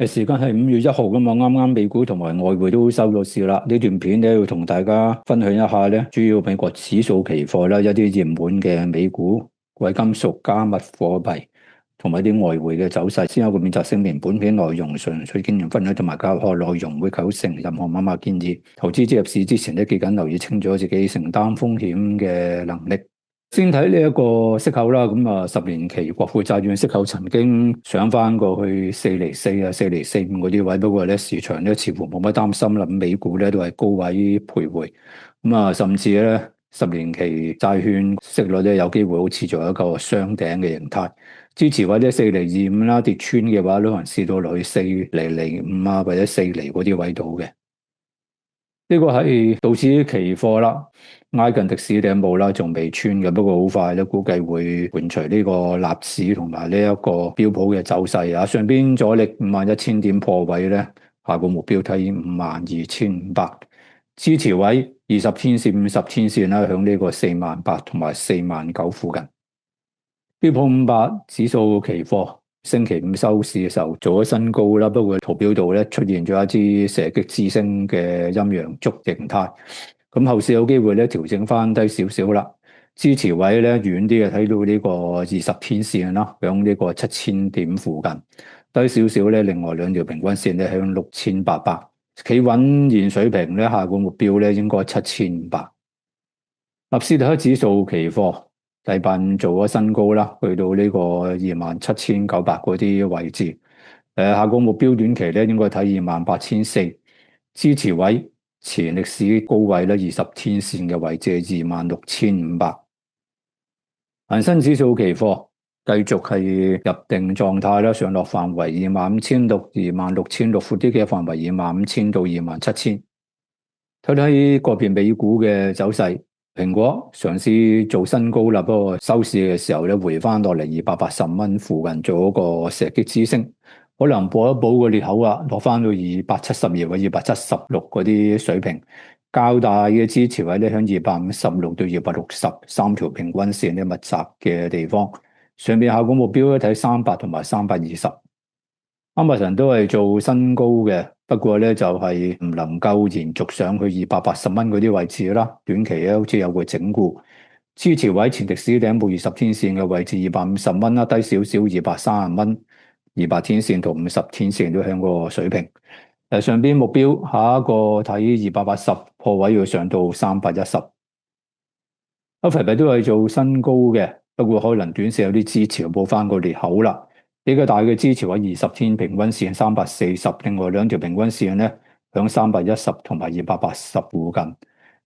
時間係5月1號噶嘛，啱啱美股同埋外匯都收咗市啦。呢段片咧要同大家分享一下咧，主要美國指數期貨啦，一啲熱門嘅美股、貴金屬、加密貨幣同埋啲外匯嘅走勢。先有個免責聲明，本片內容純粹經驗分享同埋教學內容，唔會構成任何買賣建議。投資者入市之前咧，記緊留意清楚自己承擔風險嘅能力。先睇呢一個息口啦，咁啊10年期國庫債券息口曾經上翻過去4.4厘啊、4.45厘嗰啲位，不過咧市場咧似乎冇乜擔心啦，咁美股咧都係高位徘徊，咁啊甚至咧10年期債券息率咧有機會好似做一個雙頂嘅形態，支持位咧4.25厘啦，跌穿嘅話都可能試到落去4.05厘啊或者4厘嗰啲位度嘅。呢個係道指期貨啦，挨近歷史頂部啦，仲未穿嘅，不過好快咧，估計會伴隨呢個納指同埋呢一個標普嘅走勢啊。上邊阻力51,000點破位咧，下個目標睇52,500，支持位20天線、50天線啦，響呢個48000同埋49000附近。標普500指數期貨星期五收市嘅時候做咗新高啦，不過圖表度咧出現咗一支射擊之星嘅陰陽燭形態，咁後市有機會咧調整翻低少少啦，支持位咧遠啲嘅睇到呢個20天線啦，響呢個7000點附近，低少少咧另外兩條平均線咧響6800，企穩現水平咧下個目標咧應該7500。納斯達克指數期貨禮拜五做咗新高啦，去到呢個27,900嗰啲位置。下個目標短期咧應該睇28,400，支持位前歷史高位咧20天線嘅位置係26,500。恒生指數期貨繼續係入定狀態啦，上落範圍25,600、26,600，闊啲嘅範圍25,000到27,000。睇睇個別美股嘅走勢。蘋果嘗試做新高啦，不過收市嘅時候咧回翻落嚟280蚊附近做一個射擊之星，可能補一補個裂口啊，落翻到272或276嗰啲水平，較大嘅支持位咧響256到260三條平均線咧密集嘅地方，上面下個目標咧睇300同埋320。Amazon 都係做新高嘅，不過咧就係唔能夠延續上去280蚊嗰啲位置啦。短期咧好似有個整固，支持位前歷史頂部20天線嘅位置250蚊啦，低少少230蚊，200天線同50天線都向個水平。上邊目標下一個睇280，破位要上到310。歐幣幣都係做新高嘅，不過可能短線有啲支持報翻個裂口啦。比較大嘅支持位20天平均線340，另外兩條平均線咧響310同埋280附近，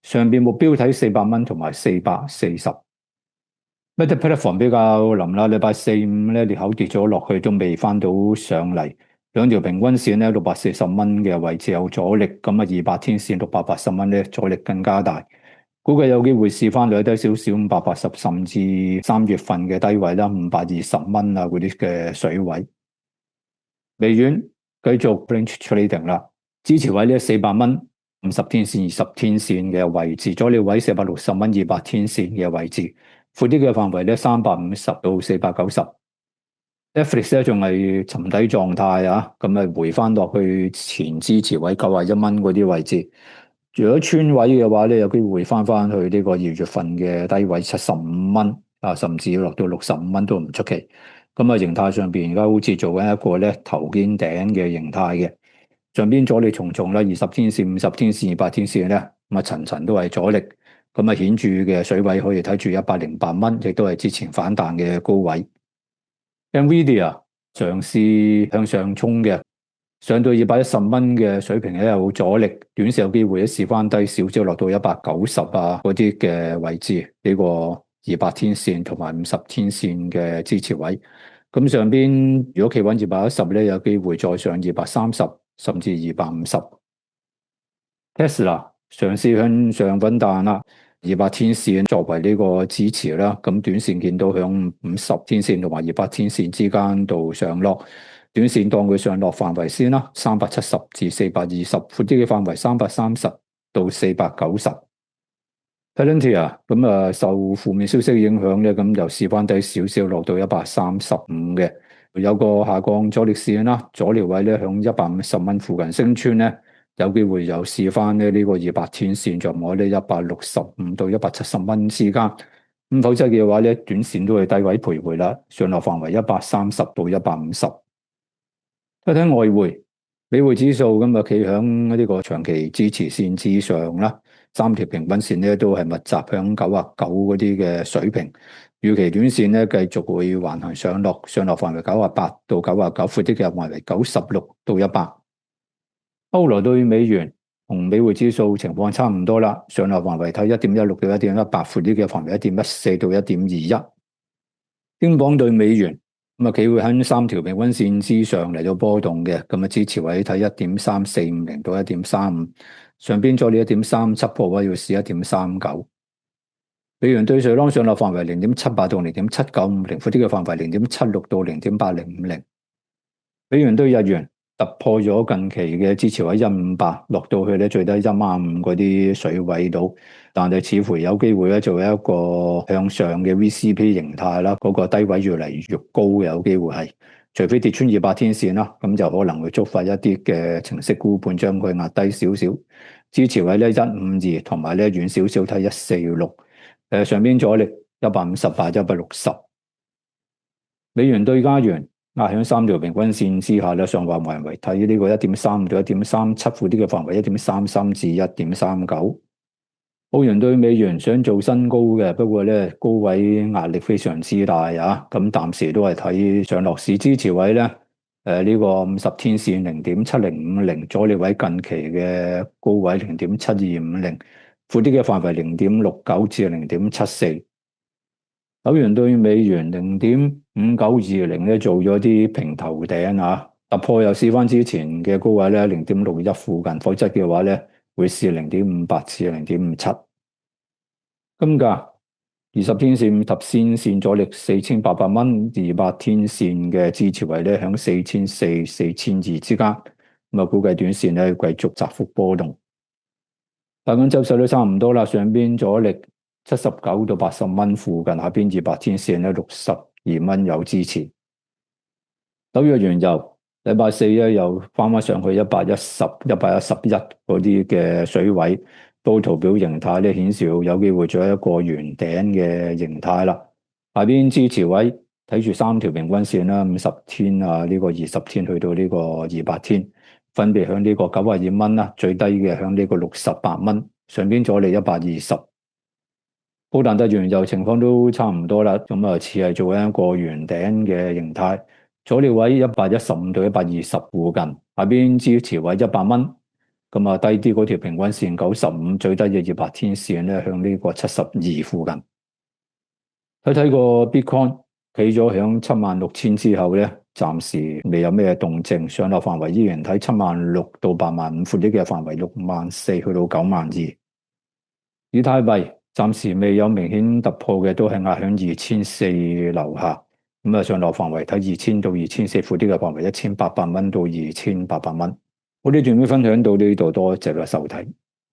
上邊目標睇400蚊同埋440。Meta Platform 比較臨啦，禮拜4、5咧裂口跌咗落去，都未翻到上嚟，兩條平均線咧640蚊嘅位置有阻力，咁啊200天線680蚊咧阻力更加大。估計有機會試翻兩低少少580，甚至3月份嘅低位啦，520蚊啊嗰啲嘅水位。微軟繼續 range trading 啦，支持位呢400蚊，50天線、20天線嘅位置，阻力位460蚊、200天線嘅位置，闊啲嘅範圍咧350到490。Netflix 咧仲係沉底狀態啊，咁啊回翻落去前支持位91蚊嗰啲位置。如果穿位嘅話咧，有機會翻翻去呢個2月份嘅低位75蚊啊，甚至要落到65蚊都唔出奇。咁啊，形態上邊而家好似做緊一個咧頭肩頂嘅形態嘅，上邊阻力重重啦，20天線、50天線、200天線咧，咁啊層層都係阻力。咁啊顯著嘅水位可以睇住108蚊，亦都係之前反彈嘅高位。Nvidia 嘗試向上衝嘅。上到210蚊嘅水平咧有阻力，短線有機會一試翻低少少，落到190啊嗰啲嘅位置，呢個200天線同埋50天線嘅支持位。咁上邊如果企穩210咧，有機會再上230甚至250。Tesla 嘗試向上反彈啦，200天線作為呢個支持啦，咁短線見到響50天線同埋200天線之間度上落。短線當佢上落範圍先啦，370至420，闊啲嘅範圍330到490。Palantir 咁啊，受負面消息影響咧，咁就試翻低少少，落到135嘅。有個下降阻力線啦，阻力位咧響150蚊附近升穿咧，有機會又試翻咧呢個200天線，就摸呢165到170蚊之間。咁否則嘅話咧，短線都係低位徘徊啦，上落範圍130到150。睇睇外匯，美匯指數咁啊企響呢個長期支持線之上啦，三條平均線咧都係密集響99嗰啲嘅水平。預期短線咧繼續會橫行上落，上落範圍98到99，闊啲嘅範圍96到100。歐羅對美元同美匯指數情況差唔多啦，上落範圍睇1.16到1.18，闊啲嘅範圍1.14到1.21。英鎊對美元咁啊，企會喺三條平均線之上嚟到波動嘅，咁啊支持位睇1.3450到1.35，上邊阻力1.37，破位要試1.39。美元對瑞郎上落範圍0.78到0.7950，闊啲嘅範圍0.76到0.8050。美元對日元突破咗近期嘅支持位158，落到去咧最低155嗰啲水位度，但係似乎有機會咧做一個向上嘅 VCP 形態啦，嗰個低位越嚟越高嘅有機會係，除非跌穿200天線啦，咁就可能會觸發一啲嘅程式沽盤將佢壓低少少。支持位咧152，同埋咧遠少少睇146。上邊阻力158、160。美元對加元壓響三條平均線之下咧，上環圍圍睇呢個1.35到1.37，闊啲嘅範圍1.33至1.39。澳元對美元想做新高嘅，不過咧高位壓力非常之大啊！咁暫時都係睇上落市支持位咧，呢個50天線0.7050，阻力位近期嘅高位0.7250。闊啲嘅範圍0.69至0.74。歐元對美元0.5920咧做咗啲平頭頂啊，突破又試翻之前嘅高位咧0.61附近，否則嘅話咧會試0.58至0.57。金價20天線50天線阻力4800蚊，200天線嘅支持位咧響4400、4200之間，咁啊估計短線咧繼續窄幅波動。大概走勢都差唔多啦，上邊阻力79到80蚊附近，下邊200天線咧62蚊有支持。紐約原油禮拜四咧又翻上去110、111嗰啲嘅水位，都圖表形態咧顯示有機會做一個圓頂嘅形態啦。下邊支持位睇住三條平均線啦，50天啊呢個20天去到呢個200天。分別向呢個92蚊啦，最低嘅向呢個68蚊，上邊阻力120。布蘭特原油情況都差唔多啦，咁啊似係做一個圓頂嘅形態，阻力位115到120附近，下邊支持位100蚊，咁啊低啲嗰條平均線95，最低嘅200天線咧向呢個72附近。睇睇個 Bitcoin 企咗響76000之後咧。暫時未有咩動靜，上落範圍依然睇76000到85000，闊啲嘅範圍64000去到92000。以太幣暫時未有明顯突破嘅，都係壓響2400樓下。咁啊，上落範圍睇2000到2400，闊啲嘅範圍1800蚊到2800蚊。我呢段分享到呢度，多謝收睇。